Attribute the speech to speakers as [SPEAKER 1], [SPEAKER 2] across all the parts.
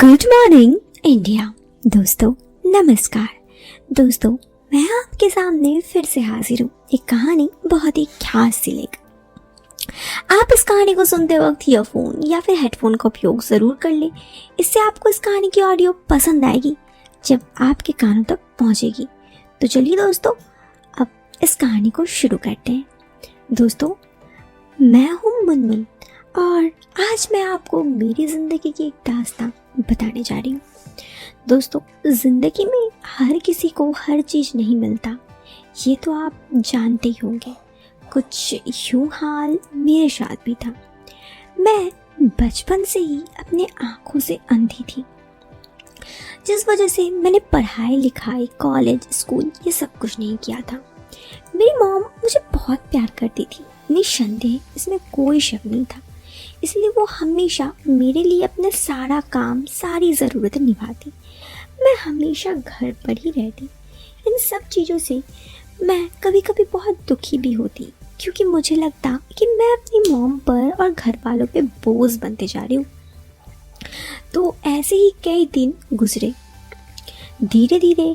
[SPEAKER 1] Good morning India. दोस्तों नमस्कार। दोस्तों मैं आपके सामने फिर से हाजिर हूँ एक कहानी बहुत ही खास से लेकर। आप इस कहानी को सुनते वक्त ईयरफोन या फिर हेडफोन का उपयोग ज़रूर कर लें। इससे आपको इस कहानी की ऑडियो पसंद आएगी जब आपके कानों तक पहुँचेगी। तो चलिए दोस्तों अब इस कहानी को शुरू करते हैं। दोस्तों मैं हूँ मुनमुन और आज मैं आपको मेरी ज़िंदगी की एक दास्तान बताने जा रही हूँ। दोस्तों ज़िंदगी में हर किसी को हर चीज़ नहीं मिलता, ये तो आप जानते ही होंगे। कुछ यूँ हाल मेरे साथ भी था। मैं बचपन से ही अपने आँखों से अंधी थी, जिस वजह से मैंने पढ़ाई लिखाई कॉलेज स्कूल ये सब कुछ नहीं किया था। मेरी मॉम मुझे बहुत प्यार करती थी, निस्संदेह इसमें कोई शक नहीं था। इसलिए वो हमेशा मेरे लिए अपना सारा काम सारी ज़रूरतें निभाती। मैं हमेशा घर पर ही रहती। इन सब चीज़ों से मैं कभी कभी बहुत दुखी भी होती, क्योंकि मुझे लगता कि मैं अपनी मॉम पर और घर वालों पे बोझ बनते जा रही हूँ। तो ऐसे ही कई दिन गुजरे। धीरे धीरे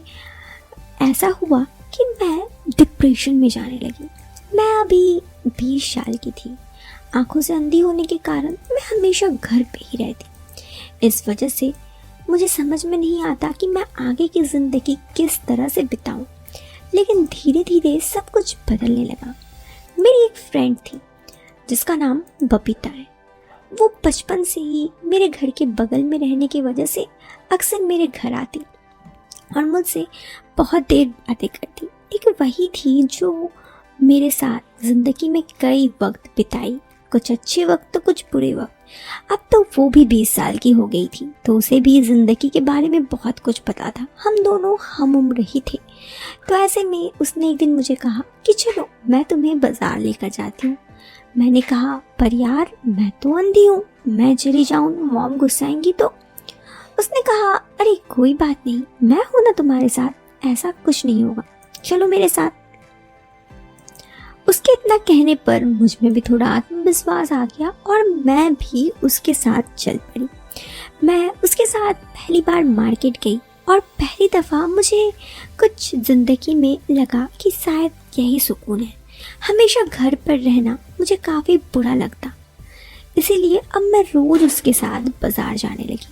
[SPEAKER 1] ऐसा हुआ कि मैं डिप्रेशन में जाने लगी। मैं अभी 20 साल की थी। आंखों से अंधी होने के कारण मैं हमेशा घर पे ही रहती। इस वजह से मुझे समझ में नहीं आता कि मैं आगे की ज़िंदगी किस तरह से बिताऊं। लेकिन धीरे धीरे सब कुछ बदलने लगा। मेरी एक फ्रेंड थी जिसका नाम बबीता है। वो बचपन से ही मेरे घर के बगल में रहने की वजह से अक्सर मेरे घर आती और मुझसे बहुत देर बातें करती। एक वही थी जो मेरे साथ ज़िंदगी में कई वक्त बिताई, कुछ अच्छे वक्त तो कुछ बुरे वक्त। अब तो वो भी 20 साल की हो गई थी, तो उसे भी ज़िंदगी के बारे में बहुत कुछ पता था। हम दोनों हम उम्र ही थे। तो ऐसे में उसने एक दिन मुझे कहा कि चलो मैं तुम्हें बाज़ार लेकर जाती हूँ। मैंने कहा पर यार मैं तो अंधी हूँ, मैं चली जाऊँ मॉम गुस्साएंगी तो। उसने कहा अरे कोई बात नहीं, मैं हूँ ना तुम्हारे साथ, ऐसा कुछ नहीं होगा, चलो मेरे साथ। उसके इतना कहने पर मुझ में भी थोड़ा आत्मविश्वास आ गया और मैं भी उसके साथ चल पड़ी। मैं उसके साथ पहली बार मार्केट गई और पहली दफ़ा मुझे कुछ ज़िंदगी में लगा कि शायद यही सुकून है। हमेशा घर पर रहना मुझे काफ़ी बुरा लगता, इसीलिए अब मैं रोज़ उसके साथ बाज़ार जाने लगी।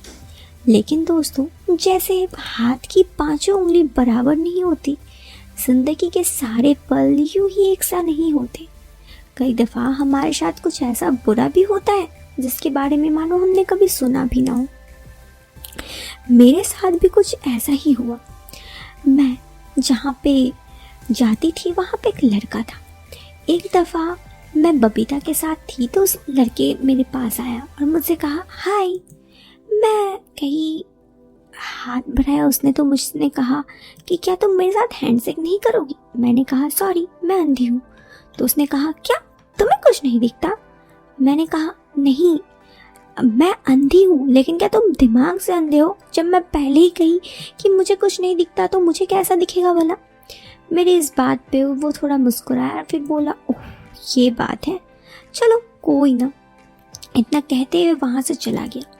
[SPEAKER 1] लेकिन दोस्तों जैसे हाथ की पांचों उंगली बराबर नहीं होती, ज़िंदगी के सारे पल यूं ही एक सा नहीं होते। कई दफ़ा हमारे साथ कुछ ऐसा बुरा भी होता है जिसके बारे में मानो हमने कभी सुना भी ना हो। मेरे साथ भी कुछ ऐसा ही हुआ। मैं जहाँ पे जाती थी वहाँ पे एक लड़का था। एक दफ़ा मैं बबीता के साथ थी तो उस लड़के मेरे पास आया और मुझसे कहा हाय। मैं कहीं हाथ बढ़ाया, उसने तो मुझसे कहा कि क्या तुम मेरे साथ हैंडशेक नहीं करोगी। मैंने कहा सॉरी मैं अंधी हूँ। तो उसने कहा क्या तुम्हें कुछ नहीं दिखता। मैंने कहा नहीं मैं अंधी हूँ, लेकिन क्या तुम दिमाग से अंधे हो। जब मैं पहले ही कही कि मुझे कुछ नहीं दिखता तो मुझे कैसा दिखेगा भला। मेरी इस बात पे वो थोड़ा मुस्कुराया, फिर बोला ओह ये बात है, चलो कोई ना। इतना कहते हुए वहाँ से चला गया।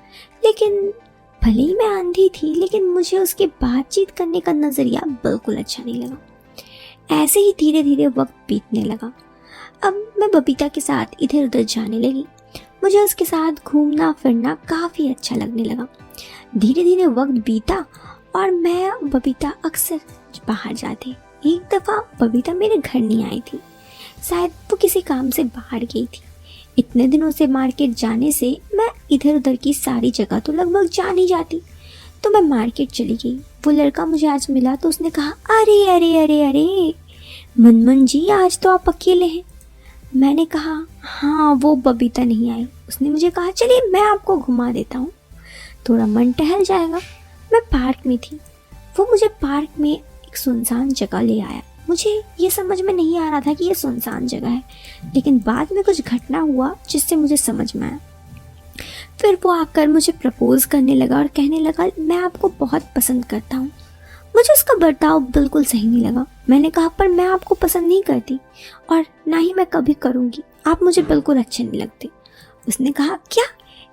[SPEAKER 1] लेकिन भले ही मैं अंधी थी, लेकिन मुझे उसके बातचीत करने का नज़रिया बिल्कुल अच्छा नहीं लगा। ऐसे ही धीरे धीरे वक्त बीतने लगा। अब मैं बबीता के साथ इधर उधर जाने लगी। मुझे उसके साथ घूमना फिरना काफ़ी अच्छा लगने लगा। धीरे धीरे वक्त बीता और मैं बबीता अक्सर बाहर जाते। एक दफ़ा बबीता मेरे घर नहीं आई थी, शायद वो किसी काम से बाहर गई थी। इतने दिनों से मार्केट जाने से मैं इधर उधर की सारी जगह तो लगभग जान ही जाती। तो मैं मार्केट चली गई। वो लड़का मुझे आज मिला तो उसने कहा अरे अरे अरे अरे मुनमुन जी आज तो आप अकेले हैं। मैंने कहा हाँ वो बबीता नहीं आई। उसने मुझे कहा चलिए मैं आपको घुमा देता हूँ, थोड़ा मन टहल जाएगा। मैं पार्क में थी, वो मुझे पार्क में एक सुनसान जगह ले आया। मुझे ये समझ में नहीं आ रहा था कि ये सुनसान जगह है, लेकिन बाद में कुछ घटना हुआ जिससे मुझे समझ में आया। फिर वो आकर मुझे प्रपोज करने लगा और कहने लगा मैं आपको बहुत पसंद करता हूँ। मुझे उसका बर्ताव बिल्कुल सही नहीं लगा। मैंने कहा पर मैं आपको पसंद नहीं करती और ना ही मैं कभी करूँगी, आप मुझे बिल्कुल अच्छे नहीं लगते। उसने कहा क्या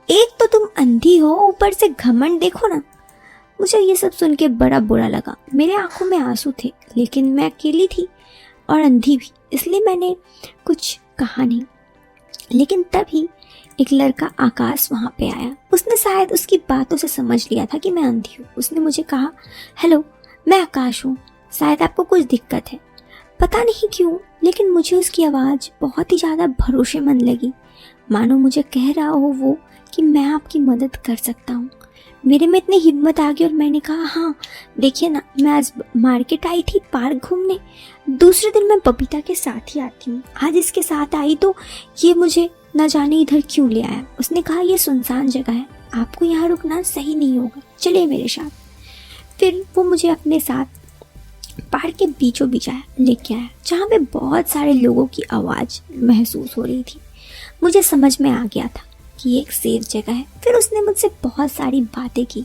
[SPEAKER 1] एक तो तुम अंधी हो, ऊपर से घमंड देखो ना। मुझे ये सब सुन के बड़ा बुरा लगा। मेरे आंखों में आंसू थे, लेकिन मैं अकेली थी और अंधी भी, इसलिए मैंने कुछ कहा नहीं। लेकिन तभी एक लड़का आकाश वहाँ पे आया। उसने शायद उसकी बातों से समझ लिया था कि मैं अंधी हूँ। उसने मुझे कहा, हेलो, मैं आकाश हूँ, शायद आपको कुछ दिक्कत है। पता नहीं क्यों, लेकिन मुझे उसकी आवाज़ बहुत ही ज़्यादा भरोसेमंद लगी, मानो मुझे कह रहा हो वो कि मैं आपकी मदद कर सकता हूँ। मेरे में इतनी हिम्मत आ गई और मैंने कहा, हाँ देखिए ना, मैं आज मार्केट आई थी पार्क घूमने। दूसरे दिन मैं बबीता के साथ ही आती हूँ, आज इसके साथ आई तो ये मुझे न जाने इधर क्यों ले आया। उसने कहा, ये सुनसान जगह है, आपको यहाँ रुकना सही नहीं होगा, चलिए मेरे साथ। फिर वो मुझे अपने साथ पार्क के बीचों बीच लेके आया, जहाँ पे बहुत सारे लोगों की आवाज़ महसूस हो रही थी। मुझे समझ में आ गया था कि ये एक सेफ जगह है। फिर उसने मुझसे बहुत सारी बातें की।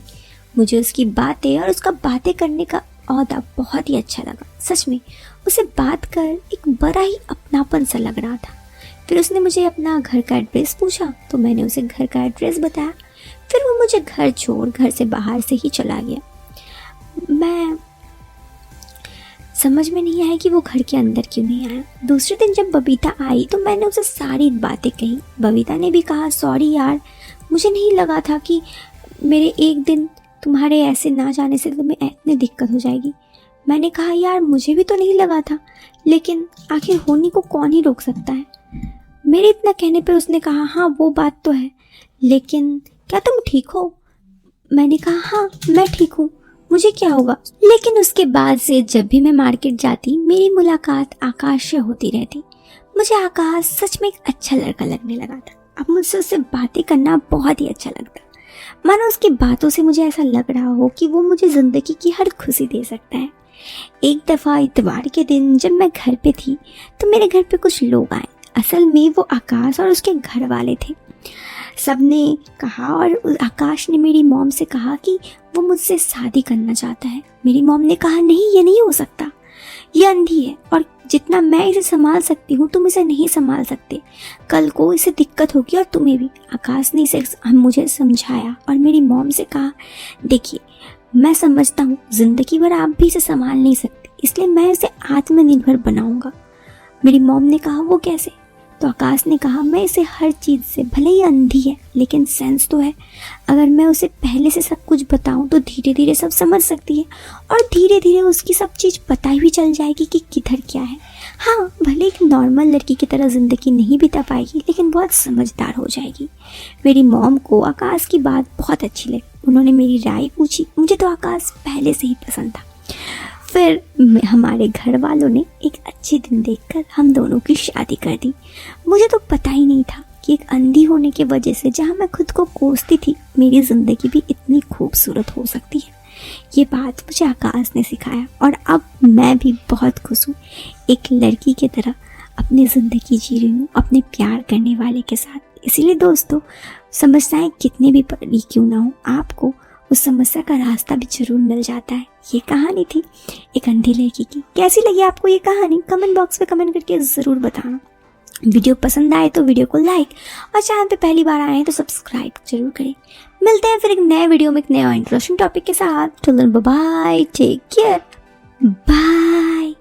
[SPEAKER 1] मुझे उसकी बातें और उसका बातें करने का औदा बहुत ही अच्छा लगा। सच में उसे बात कर एक बड़ा ही अपनापन सा लग रहा था। फिर उसने मुझे अपना घर का एड्रेस पूछा, तो मैंने उसे घर का एड्रेस बताया। फिर वो मुझे घर छोड़ घर से बाहर से ही चला गया। मैं समझ में नहीं आया कि वो घर के अंदर क्यों नहीं आया। दूसरे दिन जब बबीता आई तो मैंने उसे सारी बातें कही। बबीता ने भी कहा, सॉरी यार, मुझे नहीं लगा था कि मेरे एक दिन तुम्हारे ऐसे ना जाने से तुम्हें इतनी दिक्कत हो जाएगी। मैंने कहा, यार मुझे भी तो नहीं लगा था, लेकिन आखिर होने को कौन ही रोक सकता है। मेरे इतना कहने पर उसने कहा, हाँ वो बात तो है, लेकिन क्या तुम ठीक हो? मैंने कहा, हाँ मैं ठीक हूँ, मुझे क्या होगा। लेकिन उसके बाद से जब भी मैं मार्केट जाती, मेरी मुलाकात आकाश से होती रहती। मुझे आकाश सच में एक अच्छा लड़का लगने लगा था। अब मुझसे उससे बातें करना बहुत ही अच्छा लगता, मानो उसकी बातों से मुझे ऐसा लग रहा हो कि वो मुझे जिंदगी की हर खुशी दे सकता है। एक दफ़ा इतवार के दिन जब मैं घर पे थी तो मेरे घर पे कुछ लोग आए। असल में वो आकाश और उसके घर वाले थे। सबने कहा और आकाश ने मेरी मॉम से कहा कि वो मुझसे शादी करना चाहता है। मेरी मॉम ने कहा, नहीं ये नहीं हो सकता, ये अंधी है और जितना मैं इसे संभाल सकती हूँ तुम इसे नहीं संभाल सकते, कल को इसे दिक्कत होगी और तुम्हें भी। आकाश ने इसे मुझे समझाया और मेरी मॉम से कहा, देखिए मैं समझता हूँ जिंदगी भर आप भी इसे संभाल नहीं सकते, इसलिए मैं इसे आत्मनिर्भर बनाऊंगा। मेरी मॉम ने कहा, वो कैसे? तो आकाश ने कहा, मैं इसे हर चीज़ से, भले ही अंधी है लेकिन सेंस तो है, अगर मैं उसे पहले से सब कुछ बताऊं तो धीरे धीरे सब समझ सकती है और धीरे धीरे उसकी सब चीज़ पता भी चल जाएगी कि किधर क्या है। हाँ, भले एक नॉर्मल लड़की की तरह ज़िंदगी नहीं बिता पाएगी, लेकिन बहुत समझदार हो जाएगी। मेरी मॉम को आकाश की बात बहुत अच्छी लगी। उन्होंने मेरी राय पूछी। मुझे तो आकाश पहले से ही पसंद था। फिर हमारे घर वालों ने एक अच्छे दिन देखकर हम दोनों की शादी कर दी। मुझे तो पता ही नहीं था कि एक अंधी होने की वजह से जहाँ मैं खुद को कोसती थी, मेरी ज़िंदगी भी इतनी खूबसूरत हो सकती है। ये बात मुझे आकाश ने सिखाया और अब मैं भी बहुत खुश हूँ। एक लड़की की तरह अपनी ज़िंदगी जी रही हूँ अपने प्यार करने वाले के साथ। इसीलिए दोस्तों, समस्याएं कितनी भी बड़ी क्यों ना हो, आपको उस समस्या का रास्ता भी जरूर मिल जाता है। ये कहानी थी एक अंधी लड़की की। कैसी लगी आपको ये कहानी? कमेंट बॉक्स में कमेंट करके ज़रूर बताना। वीडियो पसंद आए तो वीडियो को लाइक और चैनल पे पहली बार आए तो सब्सक्राइब जरूर करें। मिलते हैं फिर एक नए वीडियो में एक नए और इंटरेस्टिंग टॉपिक के साथ। Bye, take care, bye.